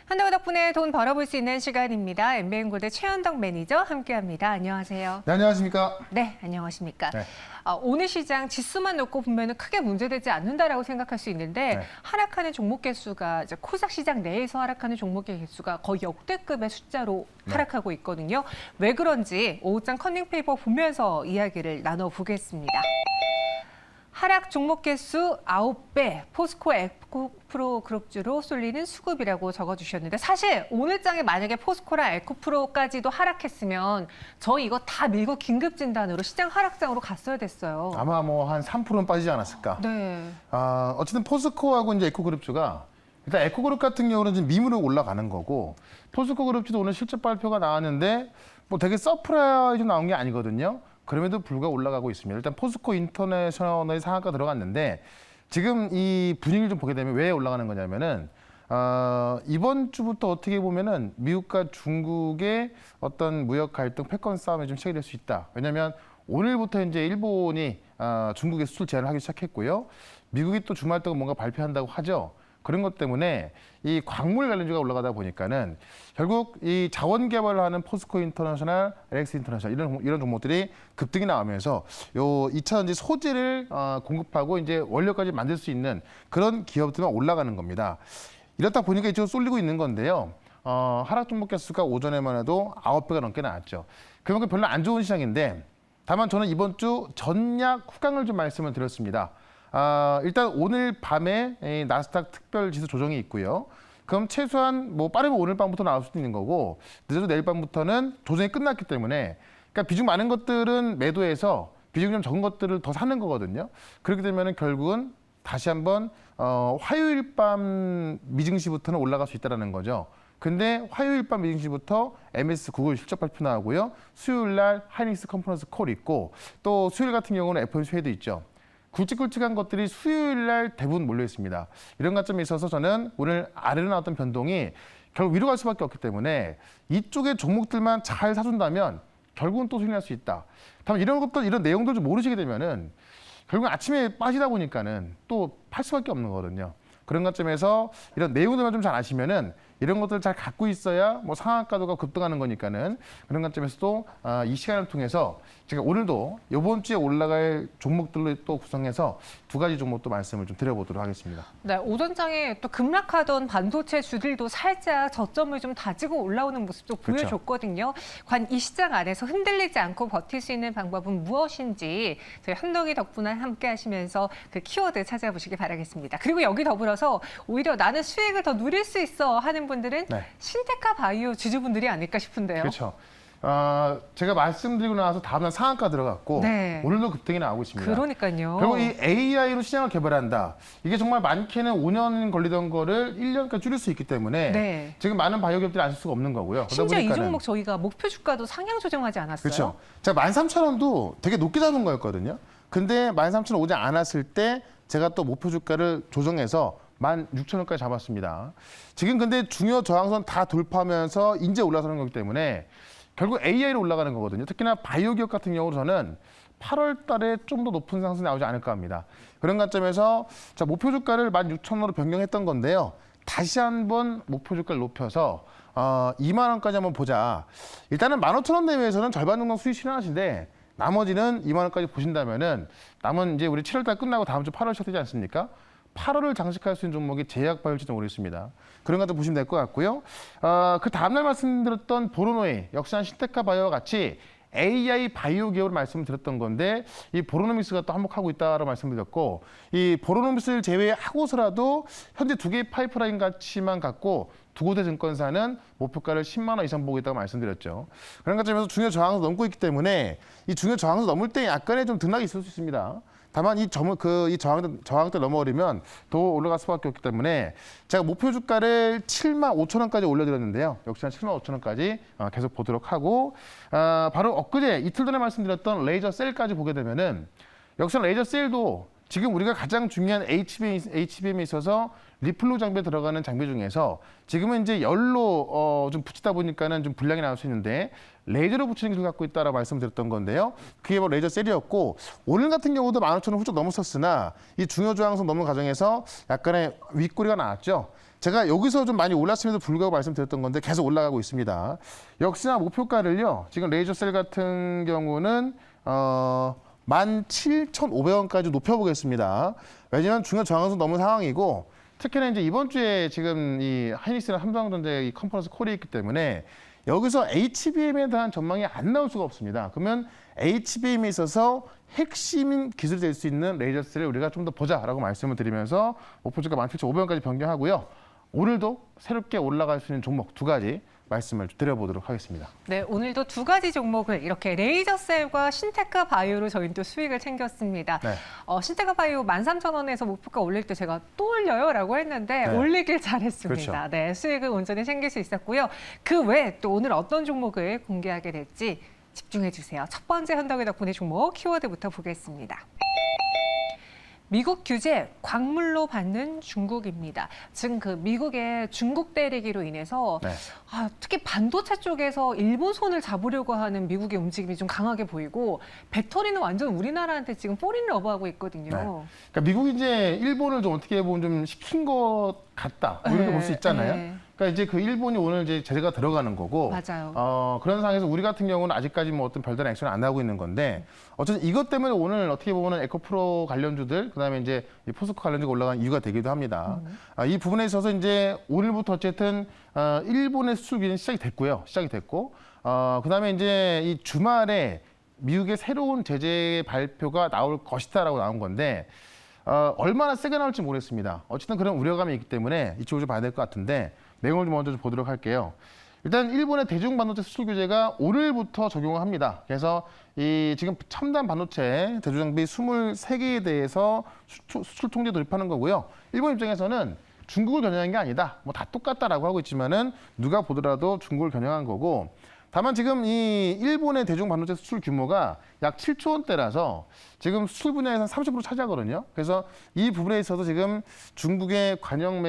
한다고 덕분에 돈 벌어볼 수 있는 시간입니다. 엠비엔골드 최현덕 매니저 함께합니다. 안녕하세요. 네, 안녕하십니까? 네, 안녕하십니까? 네. 오늘 시장 지수만 놓고 보면 크게 문제되지 않는다라고 생각할 수 있는데 네. 하락하는 종목 개수가 이제 코스닥 시장 내에서 하락하는 종목 개수가 거의 역대급의 숫자로 하락하고 있거든요. 왜 그런지 오후장 커닝페이퍼 보면서 이야기를 나눠보겠습니다. 하락 종목 개수 9배, 포스코 에코프로 그룹주로 쏠리는 수급이라고 적어주셨는데 사실 오늘 장에 만약에 포스코랑 에코프로까지도 하락했으면 저희 이거 다 밀고 긴급 진단으로 시장 하락장으로 갔어야 됐어요. 아마 뭐 한 3%는 빠지지 않았을까? 네. 어쨌든 포스코하고 이제 에코그룹주가 일단 에코그룹 같은 경우는 지금 미문으로 올라가는 거고 포스코 그룹주도 오늘 실적 발표가 나왔는데 뭐 되게 서프라이즈 나온 게 아니거든요. 그럼에도 불구하고 올라가고 있습니다. 일단 포스코 인터내셔널의 상한가 들어갔는데 지금 이 분위기를 좀 보게 되면 왜 올라가는 거냐면은 이번 주부터 어떻게 보면은 미국과 중국의 어떤 무역 갈등 패권 싸움이 좀 시작이 될 수 있다. 왜냐하면 오늘부터 이제 일본이 중국에 수출 제한을 하기 시작했고요. 미국이 또 주말 동안 뭔가 발표한다고 하죠. 그런 것 때문에 이 광물 관련주가 올라가다 보니까는 결국 이 자원 개발을 하는 포스코 인터내셔널, LX 인터내셔널 이런 종목들이 급등이 나오면서 요 2차전지 소재를 공급하고 이제 원료까지 만들 수 있는 그런 기업들만 올라가는 겁니다. 이렇다 보니까 이쪽으로 쏠리고 있는 건데요. 하락 종목 개수가 오전에만 해도 9배가 넘게 나왔죠. 그만큼 별로 안 좋은 시장인데 다만 저는 이번 주 전략 후강을 좀 말씀을 드렸습니다. 일단 오늘 밤에 나스닥 특별 지수 조정이 있고요. 그럼 최소한 뭐 빠르면 오늘 밤부터 나올 수도 있는 거고 늦어도 내일 밤부터는 조정이 끝났기 때문에 그러니까 비중 많은 것들은 매도해서 비중 좀 적은 것들을 더 사는 거거든요. 그렇게 되면은 결국은 다시 한번 화요일 밤 미증시부터는 올라갈 수 있다는 거죠. 근데 화요일 밤 미증시부터 MS 구글 실적 발표 나오고요. 수요일 날 하이닉스 컨퍼런스 콜 있고 또 수요일 같은 경우는 FOMC 회의도 있죠. 굵직굵직한 것들이 수요일 날 대부분 몰려 있습니다. 이런 관점에 있어서 저는 오늘 아래로 나왔던 변동이 결국 위로 갈 수밖에 없기 때문에 이쪽의 종목들만 잘 사준다면 결국은 또 수익날 수 있다. 다만 이런 것들, 이런 내용들 좀 모르시게 되면은 결국 아침에 빠지다 보니까는 또 팔 수밖에 없는 거거든요. 그런 관점에서 이런 내용들만 좀 잘 아시면은 이런 것들을 잘 갖고 있어야 뭐 상한가도가 급등하는 거니까는 그런 관점에서도 이 시간을 통해서 제가 오늘도 이번 주에 올라갈 종목들로 또 구성해서 두 가지 종목도 말씀을 좀 드려보도록 하겠습니다. 네, 오전장에 또 급락하던 반도체 주들도 살짝 저점을 좀 다지고 올라오는 모습도 그렇죠. 보여줬거든요. 관 이 시장 안에서 흔들리지 않고 버틸 수 있는 방법은 무엇인지 저희 현덕이 덕분에 함께 하시면서 그 키워드 찾아보시기 바라겠습니다. 그리고 여기 더불어서 오히려 나는 수익을 더 누릴 수 있어 하는 분들은 네. 신테카 바이오 주주분들이 아닐까 싶은데요. 그렇죠. 제가 말씀드리고 나서 다음날 상한가 들어갔고 네. 오늘도 급등이 나오고 있습니다. 그러니까요. 그리고 이 AI로 시장을 개발한다. 이게 정말 많게는 5년 걸리던 거를 1년까지 줄일 수 있기 때문에 네. 지금 많은 바이오 기업들이 안 쓸 수가 없는 거고요. 심지어 이 그러다 보니까는- 종목 저희가 목표 주가도 상향 조정하지 않았어요. 그렇죠. 제가 13,000원도 되게 높게 잡은 거였거든요. 근데 13,000원 오지 않았을 때 제가 또 목표 주가를 조정해서 16,000원까지 잡았습니다. 지금 근데 중요 저항선 다 돌파하면서 이제 올라서는 거기 때문에 결국 AI로 올라가는 거거든요. 특히나 바이오 기업 같은 경우로 저는 8월 달에 좀 더 높은 상승이 나오지 않을까 합니다. 그런 관점에서 자, 목표 주가를 16,000원으로 변경했던 건데요. 다시 한번 목표 주가를 높여서 2만 원까지 한번 보자. 일단은 15,000원 내외에서는 절반 정도 수익 실현하시는데 나머지는 2만 원까지 보신다면은 남은 이제 우리 7월 달 끝나고 다음 주 8월 시작되지 않습니까? 8월을 장식할 수 있는 종목이 제약바이올지도 모르겠습니다. 그런 것도 보시면 될 것 같고요. 그 다음날 말씀드렸던 보로노이, 역시 한 신테카 바이오와 같이 AI 바이오 기업을 말씀을 드렸던 건데 이 보로노믹스가 또 한몫하고 있다라고 말씀드렸고 이 보로노믹스를 제외하고서라도 현재 두 개의 파이프라인 가치만 갖고 두 곳의 증권사는 목표가를 10만 원 이상 보고 있다고 말씀드렸죠. 그런 관점에서 중요 저항을 넘고 있기 때문에 이 중요 저항을 넘을 때 약간의 좀 등락이 있을 수 있습니다. 다만 이 저항대 넘어버리면 더 올라갈 수밖에 없기 때문에 제가 목표 주가를 7만 5천 원까지 올려드렸는데요. 역시나 7만 5천 원까지 계속 보도록 하고 바로 엊그제 이틀 전에 말씀드렸던 레이저 셀까지 보게 되면은 역시나 레이저 셀도 지금 우리가 가장 중요한 HBM에 있어서 리플로 장비에 들어가는 장비 중에서 지금은 이제 열로 좀 붙이다 보니까는 좀 분량이 나올 수 있는데 레이저로 붙이는 기술을 갖고 있다라고 말씀드렸던 건데요. 그게 바로 레이저 셀이었고 오늘 같은 경우도 15,000원 훌쩍 넘었었으나 이 중요 저항선 넘는 과정에서 약간의 윗꼬리가 나왔죠. 제가 여기서 좀 많이 올랐음에도 불구하고 말씀드렸던 건데 계속 올라가고 있습니다. 역시나 목표가를요. 지금 레이저 셀 같은 경우는 17,500원까지 높여보겠습니다. 왜냐하면 중요 저항선 넘은 상황이고 특히나 이제 이번 주에 지금 이 하이닉스나 삼성전자의 이 컨퍼런스 콜이 있기 때문에 여기서 HBM에 대한 전망이 안 나올 수가 없습니다. 그러면 HBM에 있어서 핵심 기술이 될 수 있는 레이저 셀을 우리가 좀 더 보자라고 말씀을 드리면서 목표주가 17,500원까지 변경하고요. 오늘도 새롭게 올라갈 수 있는 종목 2가지 말씀을 드려보도록 하겠습니다. 네, 오늘도 2가지 종목을 이렇게 레이저셀과 신테크 바이오로 저희는 또 수익을 챙겼습니다. 네. 신테크 바이오 13,000원에서 목표가 올릴 때 제가 또 올려요 라고 했는데 네. 올리길 잘했습니다. 그렇죠. 네, 수익을 온전히 챙길 수 있었고요. 그 외에 또 오늘 어떤 종목을 공개하게 될지 집중해 주세요. 첫 번째 현덕의 덕분에 종목 키워드부터 보겠습니다. 미국 규제 광물로 받는 중국입니다. 지금 그 미국의 중국 때리기로 인해서 네. 특히 반도체 쪽에서 일본 손을 잡으려고 하는 미국의 움직임이 좀 강하게 보이고 배터리는 완전 우리나라한테 지금 포린 러브하고 있거든요. 네. 그러니까 미국이 이제 일본을 좀 어떻게 보면 좀 시킨 것 같다 뭐 이렇게 볼 수 있잖아요. 네. 그러니까 이제 그 일본이 오늘 이제 제재가 들어가는 거고, 맞아요. 그런 상황에서 우리 같은 경우는 아직까지 뭐 어떤 별다른 액션을 안 하고 있는 건데, 어쨌든 이것 때문에 오늘 어떻게 보면은 에코프로 관련주들, 그다음에 이제 이 포스코 관련주가 올라간 이유가 되기도 합니다. 이 부분에 있어서 이제 오늘부터 어쨌든 일본의 수출 규제는 시작이 됐고요, 시작이 됐고, 그다음에 이제 이 주말에 미국의 새로운 제재 발표가 나올 것이다라고 나온 건데. 얼마나 세게 나올지 모르겠습니다. 어쨌든 그런 우려감이 있기 때문에 이쪽을 좀 봐야 될 것 같은데 내용을 먼저 좀 보도록 할게요. 일단 일본의 대중 반도체 수출 규제가 오늘부터 적용을 합니다. 그래서 이 지금 첨단 반도체 대조 장비 23개에 대해서 수출 통제 돌입하는 거고요. 일본 입장에서는 중국을 겨냥한 게 아니다. 뭐 다 똑같다라고 하고 있지만은 누가 보더라도 중국을 겨냥한 거고. 다만 지금 이 일본의 대중 반도체 수출 규모가 약 7조 원대라서 지금 수출 분야에서 30% 차지하거든요. 그래서 이 부분에 있어서 지금 중국의 관영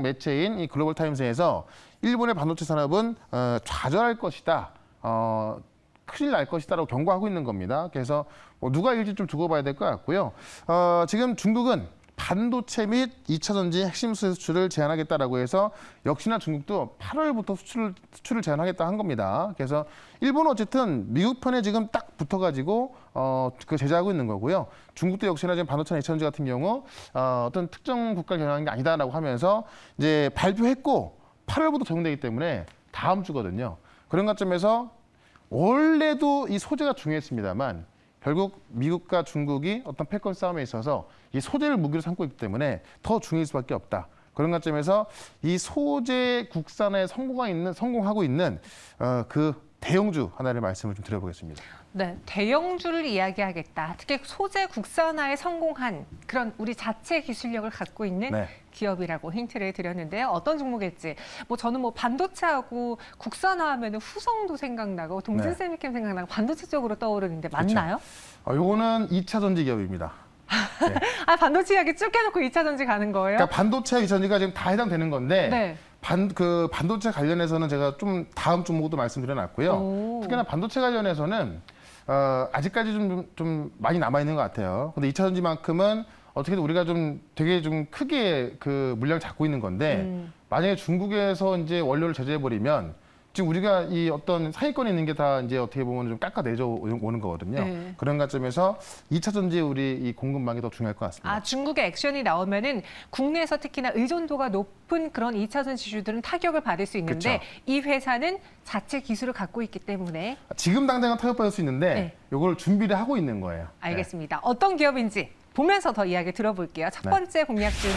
매체인 이 글로벌 타임스에서 일본의 반도체 산업은 좌절할 것이다, 큰일 날 것이다라고 경고하고 있는 겁니다. 그래서 뭐 누가 이길지 좀 두고 봐야 될 것 같고요. 지금 중국은 반도체 및 2차 전지 핵심 수출을 제한하겠다라고 해서 역시나 중국도 8월부터 수출을 제한하겠다 한 겁니다. 그래서 일본은 어쨌든 미국 편에 지금 딱 붙어가지고 그 제재하고 있는 거고요. 중국도 역시나 지금 반도체나 2차 전지 같은 경우 어떤 특정 국가를 겨냥한 게 아니다라고 하면서 이제 발표했고 8월부터 적용되기 때문에 다음 주거든요. 그런 관점에서 원래도 이 소재가 중요했습니다만 결국 미국과 중국이 어떤 패권 싸움에 있어서 이 소재를 무기로 삼고 있기 때문에 더 중요할 수밖에 없다. 그런 관점에서 이 소재 국산에 성공하고 있는 그 대형주 하나를 말씀을 좀 드려보겠습니다. 네, 대형주를 이야기하겠다. 특히 소재 국산화에 성공한 그런 우리 자체 기술력을 갖고 있는 네. 기업이라고 힌트를 드렸는데요. 어떤 종목일지. 저는 반도체하고 국산화하면 후성도 생각나고 동진세미캠 생각나고 반도체 쪽으로 떠오르는데 맞나요? 요거는 2차 전지 기업입니다. 네. 반도체 이야기 쭉 해놓고 2차 전지 가는 거예요? 그러니까 반도체 2차 전지가 지금 다 해당되는 건데 네. 반도체 관련해서는 제가 좀 다음 종목도 말씀드려놨고요. 오. 특히나 반도체 관련해서는 아직까지 좀 많이 남아 있는 것 같아요. 근데 2차 전지만큼은 어떻게든 우리가 좀 되게 좀 크게 그 물량을 잡고 있는 건데 만약에 중국에서 이제 원료를 제재해 버리면 지금 우리가 이 어떤 상위권에 있는 게 다 이제 어떻게 보면 좀 깎아내줘 오는 거거든요. 네. 그런 관점에서 2차 전지 우리 이 공급망이 더 중요할 것 같습니다. 중국의 액션이 나오면은 국내에서 특히나 의존도가 높은 그런 2차 전지 주들은 타격을 받을 수 있는데 그쵸. 이 회사는 자체 기술을 갖고 있기 때문에 지금 당장은 타격받을 수 있는데 네. 이걸 준비를 하고 있는 거예요. 알겠습니다. 어떤 기업인지 보면서 더 이야기 들어볼게요. 첫 네. 번째 공략주는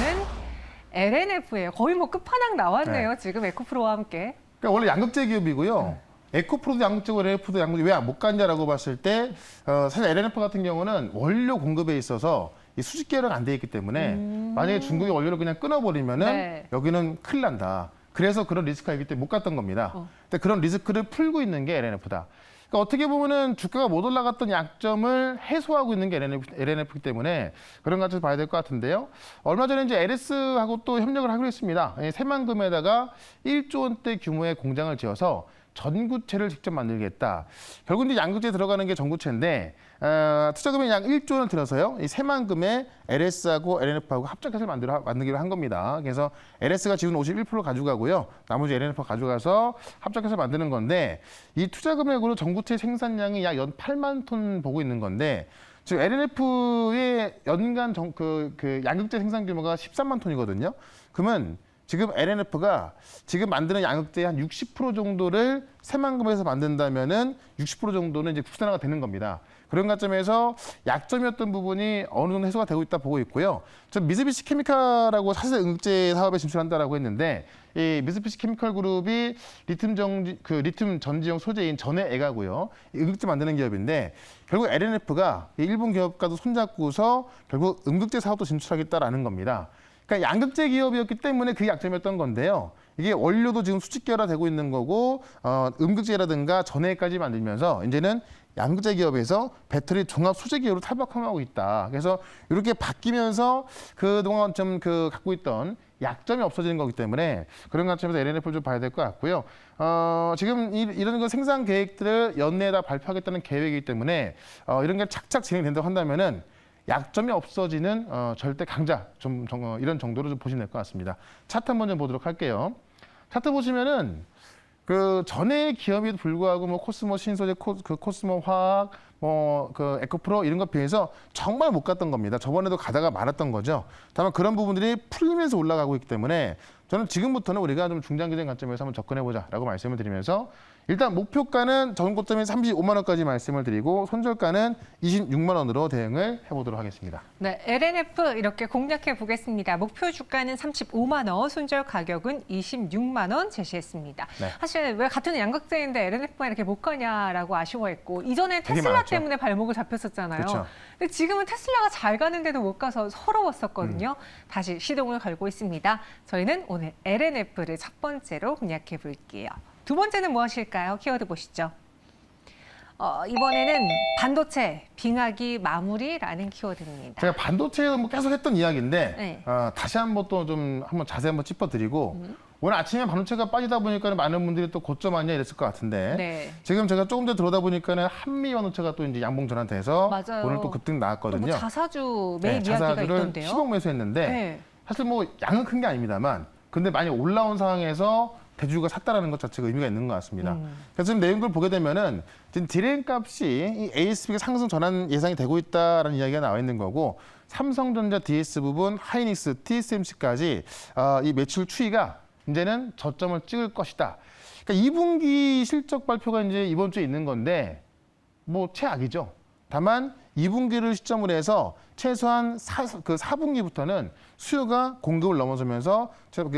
LNF예요. 거의 끝판왕 나왔네요. 지금 에코프로와 함께. 그러니까 원래 양극재 기업이고요. 에코프로도 양극재고 LNF도 양극재 왜 못 갔냐라고 봤을 때 사실 LNF 같은 경우는 원료 공급에 있어서 이 수직 계열화가 안 돼 있기 때문에 만약에 중국이 원료를 그냥 끊어버리면은 네. 여기는 큰일 난다. 그래서 그런 리스크가 있기 때문에 못 갔던 겁니다. 근데 그런 리스크를 풀고 있는 게 LNF다. 그러니까 어떻게 보면은 주가가 못 올라갔던 약점을 해소하고 있는 게 LNF이기 때문에 그런 것을 봐야 될 것 같은데요. 얼마 전에 이제 LS하고 또 협력을 하기로 했습니다. 새만금에다가 1조 원대 규모의 공장을 지어서 전구체를 직접 만들겠다. 결국 이제 양극재에 들어가는 게 전구체인데 투자금액 약 1조 원을 들어서요. 이 새만금에 LS하고 LNF하고 합작해서 만들기로 한 겁니다. 그래서 LS가 지분 51% 가져가고요. 나머지 LNF가 가져가서 합작해서 만드는 건데 이 투자금액으로 전구체 생산량이 약 연 8만 톤 보고 있는 건데 지금 LNF의 연간 양극재 생산 규모가 13만 톤이거든요. 그러면 지금 LNF가 지금 만드는 양극재의 한 60% 정도를 새만금에서 만든다면은 60% 정도는 이제 국산화가 되는 겁니다. 그런 관점에서 약점이었던 부분이 어느 정도 해소가 되고 있다 보고 있고요. 저 미쓰비시 케미칼하고 사실 응급제 사업에 진출한다라고 했는데 이 미쓰비시 케미칼 그룹이 리튬 전지용 소재인 전해액하고요. 응급제 만드는 기업인데 결국 LNF가 일본 기업과도 손잡고서 결국 응급제 사업도 진출하겠다라는 겁니다. 그러니까 양극재 기업이었기 때문에 그게 약점이었던 건데요. 이게 원료도 지금 수직계열화되고 있는 거고 음극재라든가 전해까지 만들면서 이제는 양극재 기업에서 배터리 종합 소재 기업으로 탈바꿈하고 있다. 그래서 이렇게 바뀌면서 그동안 좀 갖고 있던 약점이 없어지는 거기 때문에 그런 관점에서 LNF를 좀 봐야 될 것 같고요. 지금 이런 거 생산 계획들을 연내에다 발표하겠다는 계획이기 때문에 이런 게 착착 진행된다고 한다면은 약점이 없어지는 절대 강자 이런 정도로 좀 보시면 될 것 같습니다. 차트 한번 좀 보도록 할게요. 차트 보시면은 전에 기업에도 불구하고 코스모 신소재, 코스모 화학, 에코프로 이런 것 비해서 정말 못 갔던 겁니다. 저번에도 가다가 말았던 거죠. 다만 그런 부분들이 풀리면서 올라가고 있기 때문에 저는 지금부터는 우리가 좀 중장기적인 관점에서 한번 접근해보자라고 말씀을 드리면서 일단 목표가는 전고점인 35만 원까지 말씀을 드리고 손절가는 26만 원으로 대응을 해보도록 하겠습니다. 네, LNF 이렇게 공략해 보겠습니다. 목표 주가는 35만 원, 손절 가격은 26만 원 제시했습니다. 네. 사실 왜 같은 양극재인데 LNF만 이렇게 못 가냐라고 아쉬워했고 이전에 되게 테슬라 많았죠. 때문에 발목을 잡혔었잖아요. 그렇죠. 근데 지금은 테슬라가 잘 가는데도 못 가서 서러웠었거든요. 다시 시동을 걸고 있습니다. 저희는 오늘 LNF를 첫 번째로 공략해 볼게요. 두 번째는 무엇일까요? 키워드 보시죠. 이번에는 반도체, 빙하기 마무리라는 키워드입니다. 제가 반도체 계속 했던 이야기인데 네. 다시 한번 또 좀 자세히 한번 짚어드리고 오늘 아침에 반도체가 빠지다 보니까 많은 분들이 또 고점 아니냐 이랬을 것 같은데 네. 지금 제가 조금 전에 들어오다 보니까는 한미 반도체가 또 이제 양봉 전환돼서 맞아요. 오늘 또 급등 나왔거든요. 또 자사주 매입 이야기가 자사주를 있던데요. 10억 매수했는데 네. 사실 양은 큰 게 아닙니다만 근데 많이 올라온 상황에서 대주주가 샀다라는 것 자체가 의미가 있는 것 같습니다. 그래서 지금 내용을 보게 되면은 지금 디램 값이 이 ASP가 상승 전환 예상이 되고 있다라는 이야기가 나와 있는 거고 삼성전자 DS 부분, 하이닉스, TSMC까지 이 매출 추이가 이제는 저점을 찍을 것이다. 그러니까 2분기 실적 발표가 이제 이번 주에 있는 건데 최악이죠. 다만 2분기를 시점으로 해서 최소한 4분기부터는 수요가 공급을 넘어서면서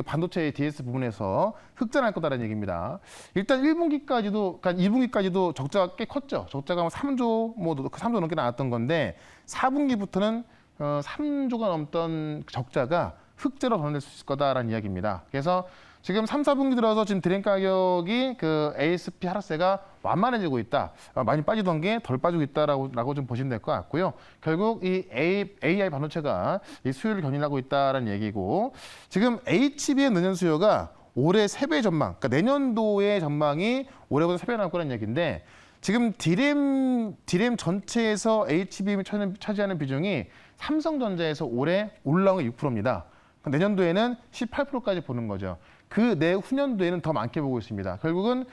반도체의 DS 부분에서 흑전할 거다라는 얘기입니다. 일단 1분기까지도, 그러니까 2분기까지도 적자가 꽤 컸죠. 적자가 3조, 3조 넘게 나왔던 건데 4분기부터는 3조가 넘던 적자가 흑자로 전환될 수 있을 거다라는 이야기입니다. 그래서 지금 3, 4분기 들어서 지금 디램 가격이 ASP 하락세가 완만해지고 있다. 많이 빠지던 게 덜 빠지고 있다라고 좀 보시면 될 것 같고요. 결국 이 AI 반도체가 이 수요를 견인하고 있다라는 얘기고 지금 HBM 내년 수요가 올해 3배 전망, 그러니까 내년도의 전망이 올해보다 3배 나올 거라는 얘기인데 지금 디램 전체에서 HBM이 차지하는 비중이 삼성전자에서 올해 올라온 게 6%입니다. 내년도에는 18%까지 보는 거죠. 그 내후년도에는 더 많게 보고 있습니다. 결국은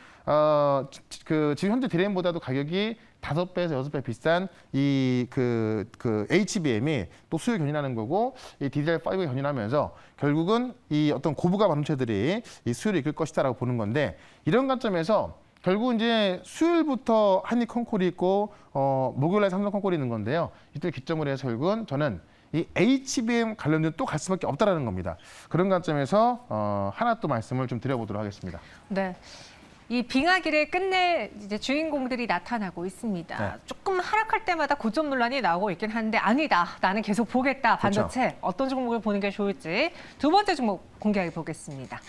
지금 현재 디램보다도 가격이 5배에서 6배 비싼 이 HBM이 또 수요 견인하는 거고 이 DDR5가 견인하면서 결국은 이 어떤 고부가 반도체들이 이 수요를 이끌 것이다라고 보는 건데 이런 관점에서 결국 이제 수요일부터 한입콘콜이 있고 목요일날 삼성콘콜이 있는 건데요. 이때 기점으로 해서 결국은 저는 이 HBM 관련된 또 갈 수밖에 없다라는 겁니다. 그런 관점에서 하나 또 말씀을 좀 드려보도록 하겠습니다. 네. 이 빙하기를 끝낼 이제 주인공들이 나타나고 있습니다. 네. 조금 하락할 때마다 고점 논란이 나오고 있긴 한데 아니다. 나는 계속 보겠다. 반도체. 그렇죠. 어떤 종목을 보는 게 좋을지 두 번째 종목 공개해 보겠습니다.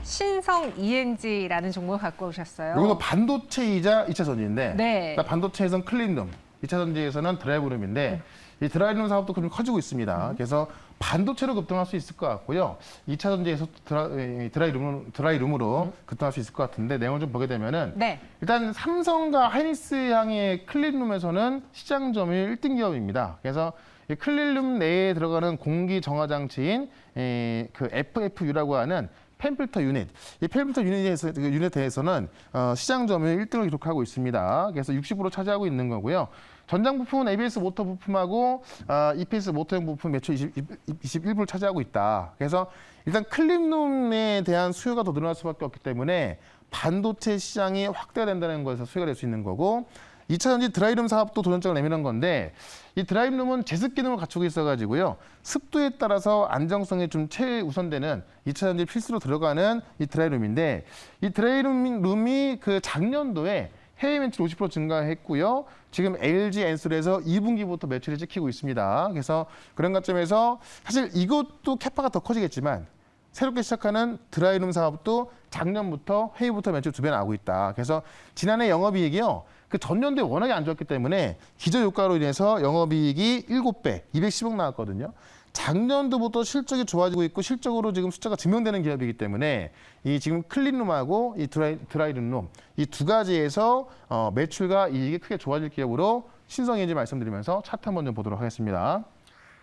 신성 ENG라는 종목을 갖고 오셨어요. 이것도 반도체이자 2차 전지인데 네. 그러니까 반도체에서는 클린룸, 2차 전지에서는 드라이브룸인데 이 드라이룸 사업도 좀 커지고 있습니다. 그래서 반도체로 급등할 수 있을 것 같고요. 2차 전지에서 드라이룸으로 급등할 수 있을 것 같은데 내용을 좀 보게 되면은 네. 일단 삼성과 하이닉스 향의 클린룸에서는 시장 점유율 1등 기업입니다. 그래서 이 클린룸 내에 들어가는 공기 정화 장치인 그 FFU라고 하는 펜필터 유닛. 이 펜필터 유닛에 대해서는 시장 점유율 1등을 기록하고 있습니다. 그래서 60% 차지하고 있는 거고요. 전장 부품은 ABS 모터 부품하고 EPS 모터형 부품 매출 21% 차지하고 있다. 그래서 일단 클린룸에 대한 수요가 더 늘어날 수밖에 없기 때문에 반도체 시장이 확대가 된다는 거에서 수요가 될 수 있는 거고 2차 전지 드라이룸 사업도 도전장을 내미는 건데 이 드라이룸은 제습 기능을 갖추고 있어가지고요. 습도에 따라서 안정성이 좀 최우선되는 2차 전지 필수로 들어가는 이 드라이룸인데 이 드라이룸이 그 작년도에 해외 매출 50% 증가했고요. 지금 LG 엔솔에서 2분기부터 매출이 찍히고 있습니다. 그래서 그런 관점에서 사실 이것도 캐파가 더 커지겠지만 새롭게 시작하는 드라이룸 사업도 작년부터 해외부터 매출 2배 나오고 있다. 그래서 지난해 영업이익이요. 그 전년도에 워낙에 안 좋았기 때문에 기저효과로 인해서 영업이익이 7배, 210억 나왔거든요. 작년도부터 실적이 좋아지고 있고 실적으로 지금 숫자가 증명되는 기업이기 때문에 이 지금 클린룸하고 이 드라이룸 이 두 가지에서 매출과 이익이 크게 좋아질 기업으로 신성인지 말씀드리면서 차트 한번 좀 보도록 하겠습니다.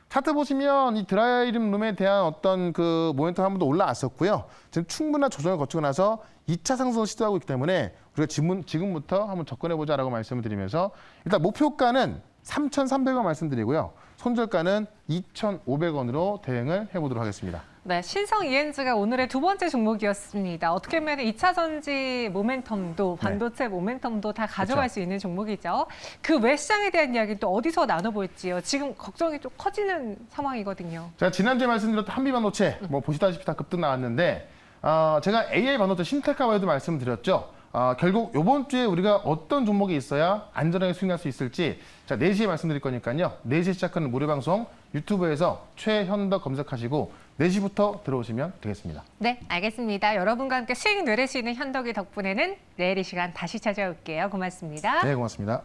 차트 보시면 이 드라이룸에 대한 어떤 그 모멘텀 한 번 더 올라왔었고요. 지금 충분한 조정을 거치고 나서 2차 상승을 시도하고 있기 때문에 우리가 지금부터 한번 접근해보자라고 말씀을 드리면서 일단 목표가는 3,300원 말씀드리고요. 손절가는 2,500원으로 대응을 해보도록 하겠습니다. 네, 신성 ENG가 오늘의 두 번째 종목이었습니다. 어떻게 보면 2차 전지 모멘텀도 반도체 모멘텀도 다 가져갈 그렇죠. 수 있는 종목이죠. 그 외 시장에 대한 이야기는 또 어디서 나눠볼지요. 지금 걱정이 좀 커지는 상황이거든요. 제가 지난주에 말씀드렸던 한비반도체 뭐 보시다시피 다 급등 나왔는데 제가 AI 반도체 신테카와에도 말씀드렸죠. 결국 이번 주에 우리가 어떤 종목이 있어야 안전하게 수익날 수 있을지 자 4시에 말씀드릴 거니까요. 4시에 시작하는 무료 방송 유튜브에서 최현덕 검색하시고 4시부터 들어오시면 되겠습니다. 네, 알겠습니다. 여러분과 함께 수익 누릴 수 있는 현덕이 덕분에는 내일 이 시간 다시 찾아올게요. 고맙습니다. 네, 고맙습니다.